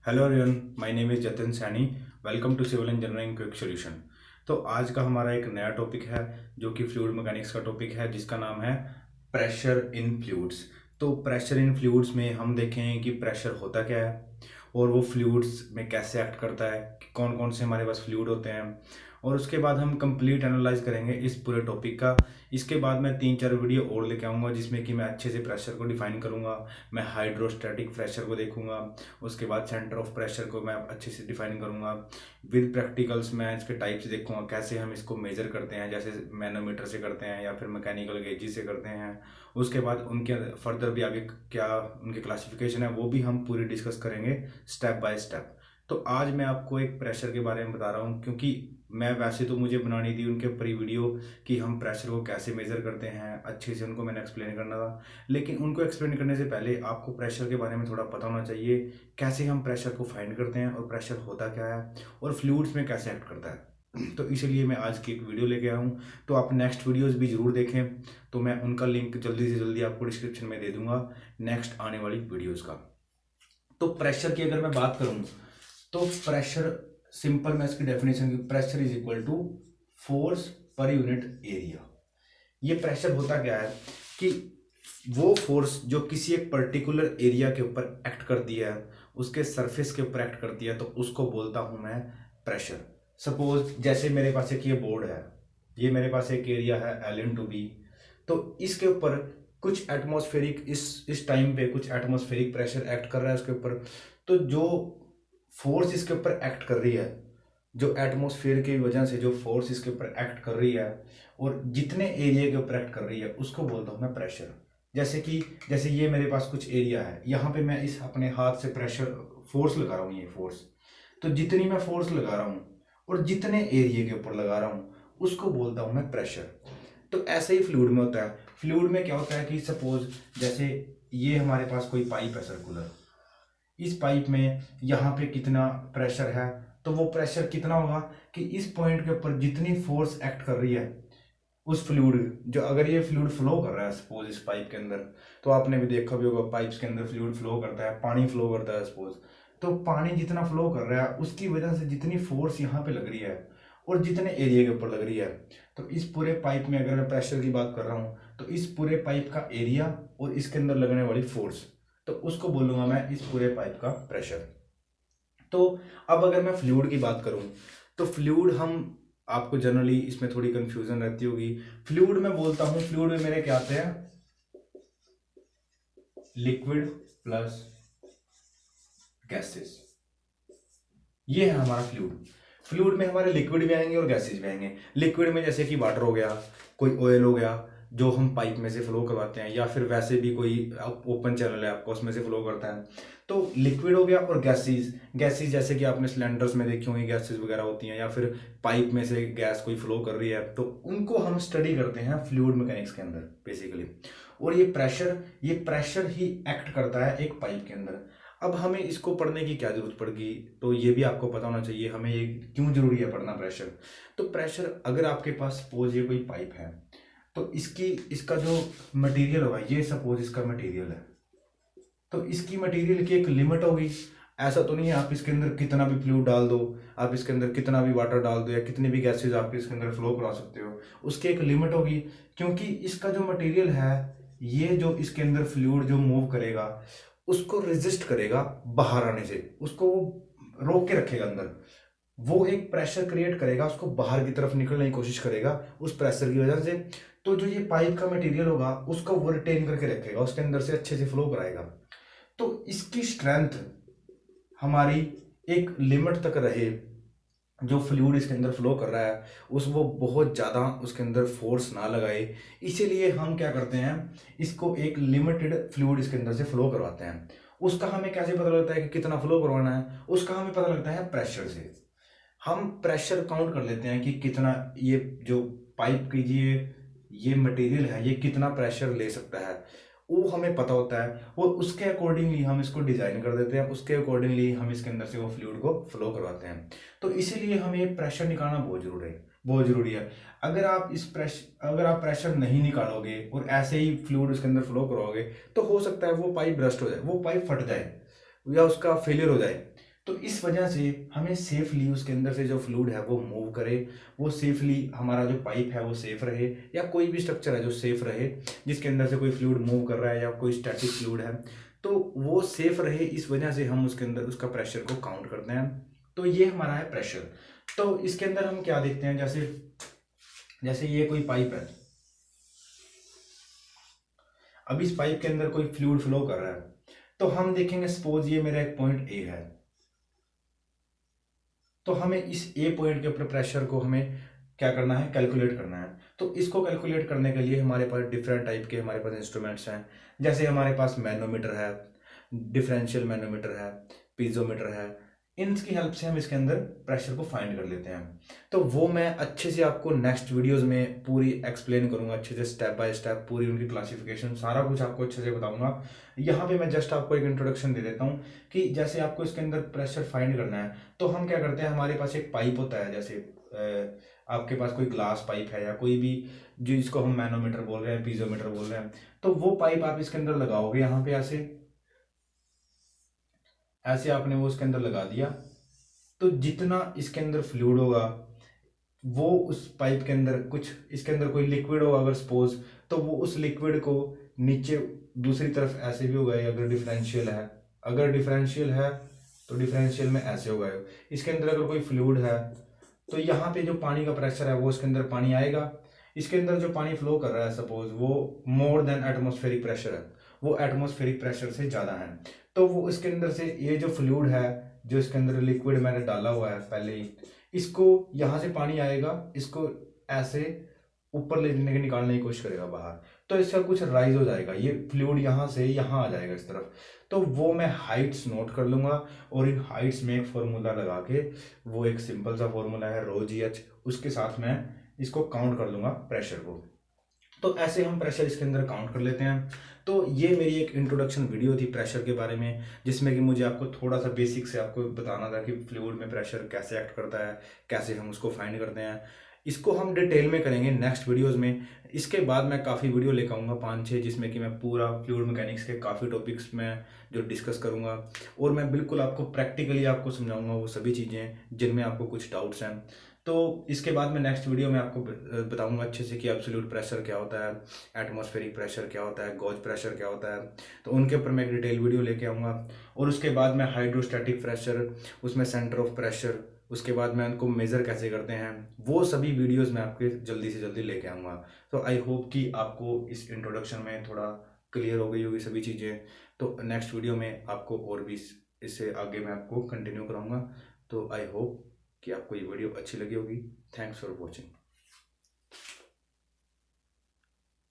Hello everyone, my name is Jatin Saini. Welcome to civil engineering quick solution. तो आज का हमारा एक नया टॉपिक है जो कि फ्लूइड मैकेनिक्स का टॉपिक है, जिसका नाम है प्रेशर इन फ्लूइड्स। तो प्रेशर इन फ्लूइड्स में हम देखेंगे कि प्रेशर होता क्या है और वो फ्लूइड्स में कैसे एक्ट करता है, कौन कौन से हमारे पास फ्लूइड होते हैं, और उसके बाद हम कंप्लीट एनालाइज करेंगे इस पूरे टॉपिक का। इसके बाद मैं 3-4 वीडियो और लेके आऊँगा जिसमें कि मैं अच्छे से प्रेशर को डिफाइन करूँगा। मैं हाइड्रोस्टैटिक प्रेशर को देखूंगा, उसके बाद सेंटर ऑफ प्रेशर को मैं अच्छे से डिफाइन करूँगा। विद प्रैक्टिकल्स मैं इसके टाइप्स देखूंगा, कैसे हम इसको मेजर करते हैं, जैसे मैनोमीटर से करते हैं या फिर मैकेनिकल गेजेस से करते हैं। उसके बाद उनके फर्दर भी आगे क्या उनके क्लासिफिकेशन है वो भी हम पूरी डिस्कस करेंगे स्टेप बाय स्टेप। तो आज मैं आपको एक प्रेशर के बारे में बता रहा हूँ, क्योंकि मैं वैसे तो मुझे बनानी थी उनके ऊपर ही वीडियो कि हम प्रेशर को कैसे मेज़र करते हैं, अच्छे से उनको मैंने एक्सप्लेन करना था। लेकिन उनको एक्सप्लेन करने से पहले आपको प्रेशर के बारे में थोड़ा पता होना चाहिए, कैसे हम प्रेशर को फाइंड करते हैं और प्रेशर होता क्या है और फ्लूइड्स में कैसे एक्ट करता है। तो इसीलिए मैं आज की एक वीडियो लेके आया हूँ। तो आप नेक्स्ट वीडियोस भी ज़रूर देखें, तो मैं उनका लिंक जल्दी से जल्दी आपको डिस्क्रिप्शन में दे दूंगा नेक्स्ट आने वाली वीडियोज़ का। तो प्रेशर की अगर मैं बात करूँ तो प्रेशर सिंपल, मैं इसकी डेफिनेशन की, pressure is equal to force per unit area. ये प्रेशर होता क्या है कि वो फोर्स जो किसी एक पर्टिकुलर एरिया के ऊपर एक्ट करती है, उसके सरफेस के ऊपर एक्ट करती है, तो उसको बोलता हूं मैं प्रेशर। सपोज जैसे मेरे पास एक ये बोर्ड है, ये मेरे पास एक एरिया है L/B, तो इसके ऊपर कुछ एटमॉस्फेरिक इस टाइम पे कुछ एटमॉस्फेरिक प्रेशर एक्ट कर रहा है उसके ऊपर। तो जो फोर्स इसके ऊपर एक्ट कर रही है, जो एटमॉस्फेयर की वजह से जो फोर्स इसके ऊपर एक्ट कर रही है और जितने एरिया के ऊपर एक्ट कर रही है, उसको बोलता हूँ मैं प्रेशर। जैसे ये मेरे पास कुछ एरिया है, यहाँ पे मैं इस अपने हाथ से प्रेशर फोर्स लगा रहा हूँ, ये फोर्स। तो जितनी मैं फोर्स लगा रहा हूँ और जितने एरिया के ऊपर लगा रहा हूँ, उसको बोलता हूँ मैं प्रेशर। तो ऐसे ही फ्लूइड में होता है। फ्लूइड में क्या होता है कि सपोज जैसे ये हमारे पास कोई पाइप है सर्कुलर, इस पाइप में यहाँ पे कितना प्रेशर है, तो वो प्रेशर कितना होगा कि इस पॉइंट के ऊपर जितनी फोर्स एक्ट कर रही है उस फ्लूइड, जो अगर ये फ्लूइड फ्लो कर रहा है सपोज इस पाइप के अंदर, तो आपने भी देखा भी होगा पाइप्स के अंदर फ्लूइड फ्लो करता है, पानी फ्लो करता है सपोज। तो पानी जितना फ्लो कर रहा है उसकी वजह से जितनी फोर्स यहाँ पे लग रही है और जितने एरिया के ऊपर लग रही है, तो इस पूरे पाइप में अगर मैं प्रेशर की बात कर रहा हूँ, तो इस पूरे पाइप का एरिया और इसके अंदर लगने वाली फोर्स, तो उसको बोलूंगा मैं इस पूरे पाइप का प्रेशर। तो अब अगर मैं फ्लूइड की बात करूं, तो फ्लूइड हम, आपको जनरली इसमें थोड़ी कंफ्यूजन रहती होगी। फ्लूइड में बोलता हूं, फ्लूइड में मेरे क्या आते हैं, लिक्विड प्लस गैसेस। ये है हमारा फ्लूइड। फ्लूइड में हमारे लिक्विड भी आएंगे और गैसेज भी आएंगे। लिक्विड में जैसे कि वाटर हो गया, कोई ऑयल हो गया जो हम पाइप में से फ्लो करवाते हैं, या फिर वैसे भी कोई ओपन चैनल है आपका उसमें से फ्लो करता है, तो लिक्विड हो गया। और गैसेज जैसे कि आपने सिलेंडर्स में देखी होंगी गैसेज वगैरह होती हैं, या फिर पाइप में से गैस कोई फ्लो कर रही है, तो उनको हम स्टडी करते हैं फ्लूइड मैकेनिक्स के अंदर बेसिकली। और ये प्रेशर ही एक्ट करता है एक पाइप के अंदर। अब हमें इसको पढ़ने की क्या जरूरत पड़गी, तो ये भी आपको पता होना चाहिए हमें ये क्यों जरूरी है पढ़ना प्रेशर। तो प्रेशर, अगर आपके पास सपोज ये कोई पाइप है, तो इसका जो मटेरियल होगा, ये सपोज इसका मटेरियल है, तो इसकी मटेरियल की एक लिमिट होगी। ऐसा तो नहीं है आप इसके अंदर कितना भी फ्लूइड डाल दो, आप इसके अंदर कितना भी वाटर डाल दो, या कितनी भी गैसेज आप इसके अंदर फ्लो करा सकते हो, उसकी एक लिमिट होगी। क्योंकि इसका जो मटेरियल है, ये जो इसके अंदर फ्लूइड जो मूव करेगा उसको रेजिस्ट करेगा बाहर आने से, उसको वो रोक के रखेगा अंदर। वो एक प्रेशर क्रिएट करेगा, उसको बाहर की तरफ निकलने की कोशिश करेगा उस प्रेशर की वजह से। तो जो ये पाइप का मटेरियल होगा उसको वो रिटेन करके रखेगा, उसके अंदर से अच्छे से फ्लो कराएगा। तो इसकी स्ट्रेंथ हमारी एक लिमिट तक रहे, जो फ्लूइड इसके अंदर फ्लो कर रहा है उस वो बहुत ज़्यादा उसके अंदर फोर्स ना लगाए। इसीलिए हम क्या करते हैं, इसको एक लिमिटेड फ्लूइड इसके अंदर से फ्लो करवाते हैं। उसका हमें कैसे पता लगता है कि कितना फ्लो करवाना है, उसका हमें पता लगता है प्रेशर से। हम प्रेशर काउंट कर लेते हैं कि कितना ये जो पाइप की ये मटेरियल है, ये कितना प्रेशर ले सकता है, वो हमें पता होता है। और उसके अकॉर्डिंगली हम इसको डिजाइन कर देते हैं, उसके अकॉर्डिंगली हम इसके अंदर से वो फ्लूइड को फ्लो करवाते हैं। तो इसीलिए हमें प्रेशर निकालना बहुत जरूरी है। अगर आप प्रेशर नहीं निकालोगे और ऐसे ही फ्लूइड उसके अंदर फ्लो करोगे, तो हो सकता है वो पाइप ब्रस्ट हो जाए, वो पाइप फट जाए या उसका फेलियर हो जाए। तो इस वजह से हमें सेफली उसके अंदर से जो फ्लूइड है वो मूव करे, वो सेफली हमारा जो पाइप है वो सेफ रहे, या कोई भी स्ट्रक्चर है जो सेफ रहे, जिसके अंदर से कोई फ्लूइड मूव कर रहा है या कोई स्टैटिक फ्लूइड है, तो वो सेफ रहे। इस वजह से हम उसके अंदर उसका प्रेशर को काउंट करते हैं। तो ये हमारा है प्रेशर। तो इसके अंदर हम क्या देखते हैं, जैसे जैसे ये कोई पाइप है, अब इस पाइप के अंदर कोई फ्लूइड फ्लो कर रहा है, तो हम देखेंगे सपोज ये मेरा एक पॉइंट ए है, तो हमें इस ए पॉइंट के ऊपर प्रेशर को हमें क्या करना है, कैलकुलेट करना है। तो इसको कैलकुलेट करने के लिए हमारे पास डिफरेंट टाइप के हमारे पास इंस्ट्रूमेंट्स हैं। जैसे हमारे पास मैनोमीटर है, डिफरेंशियल मैनोमीटर है, पीजोमीटर है, इनकी हेल्प से हम इसके अंदर प्रेशर को फाइंड कर लेते हैं। तो वो मैं अच्छे से आपको नेक्स्ट वीडियोस में पूरी एक्सप्लेन करूंगा, अच्छे से स्टेप बाय स्टेप पूरी उनकी क्लासिफिकेशन सारा कुछ आपको अच्छे से बताऊंगा। यहाँ पे मैं जस्ट आपको एक इंट्रोडक्शन दे देता हूँ कि जैसे आपको इसके अंदर प्रेशर फाइंड करना है, तो हम क्या करते हैं, हमारे पास एक पाइप होता है, जैसे आपके पास कोई ग्लास पाइप है या कोई भी जिसको हम मैनोमीटर बोल रहे हैं, पीजोमीटर बोल रहे हैं, तो वो पाइप आप इसके अंदर लगाओगे, यहाँ पे ऐसे ऐसे आपने वो उसके अंदर लगा दिया, तो जितना इसके अंदर फ्लूइड होगा वो उस पाइप के अंदर, कुछ इसके अंदर कोई लिक्विड होगा अगर सपोज, तो वो उस लिक्विड को नीचे दूसरी तरफ ऐसे भी होगा, अगर डिफरेंशियल है, अगर डिफरेंशियल है तो डिफरेंशियल में ऐसे होगा। इसके अंदर अगर कोई फ्लूइड है तो यहाँ पे जो पानी का प्रेशर है वो इसके अंदर पानी आएगा। इसके अंदर जो पानी फ्लो कर रहा है सपोज वो मोर देन एटमॉस्फेरिक प्रेशर है, वो एटमॉस्फेरिक प्रेशर से ज़्यादा है, तो वो इसके अंदर से ये जो फ्लूइड है, जो इसके अंदर लिक्विड मैंने डाला हुआ है पहले ही, इसको यहाँ से पानी आएगा, इसको ऐसे ऊपर ले जाने की निकालने की कोशिश करेगा बाहर, तो इसका कुछ राइज हो जाएगा, ये फ्लूइड यहाँ से यहाँ आ जाएगा इस तरफ। तो वो मैं हाइट्स नोट कर लूंगा और इन हाइट्स में एक फॉर्मूला लगा के, वो एक सिंपल सा फॉर्मूला है रो जी एच, उसके साथ मैं इसको काउंट कर लूंगा प्रेशर को। तो ऐसे हम प्रेशर इसके अंदर काउंट कर लेते हैं। तो ये मेरी एक इंट्रोडक्शन वीडियो थी प्रेशर के बारे में, जिसमें कि मुझे आपको थोड़ा सा बेसिक से आपको बताना था कि फ्लूइड में प्रेशर कैसे एक्ट करता है, कैसे हम उसको फाइंड करते हैं। इसको हम डिटेल में करेंगे नेक्स्ट वीडियोस में। इसके बाद मैं काफ़ी वीडियो लेकर आऊँगा 5-6, जिसमें कि मैं पूरा फ्लूइड मैकेनिक्स के काफ़ी टॉपिक्स में जो डिस्कस करूँगा, और मैं बिल्कुल आपको प्रैक्टिकली आपको समझाऊंगा वो सभी चीज़ें जिनमें आपको कुछ डाउट्स हैं। तो इसके बाद मैं नेक्स्ट वीडियो में आपको बताऊंगा अच्छे से कि एब्सोल्यूट प्रेशर क्या होता है, एटमॉस्फेरिक प्रेशर क्या होता है, गॉज प्रेशर क्या होता है, तो उनके ऊपर मैं एक डिटेल वीडियो लेके आऊँगा। और उसके बाद मैं हाइड्रोस्टैटिक प्रेशर, उसमें सेंटर ऑफ प्रेशर, उसके बाद मैं उनको मेज़र कैसे करते हैं, वो सभी वीडियोज़ मैं आपके जल्दी से जल्दी लेके आऊँगा। तो आई होप कि आपको इस इंट्रोडक्शन में थोड़ा क्लियर हो गई होगी सभी चीज़ें। तो नेक्स्ट वीडियो में आपको और भी इससे आगे मैं आपको कंटिन्यू कराऊँगा। तो आई होप कि आपको ये वीडियो अच्छी लगी होगी। Thanks for watching.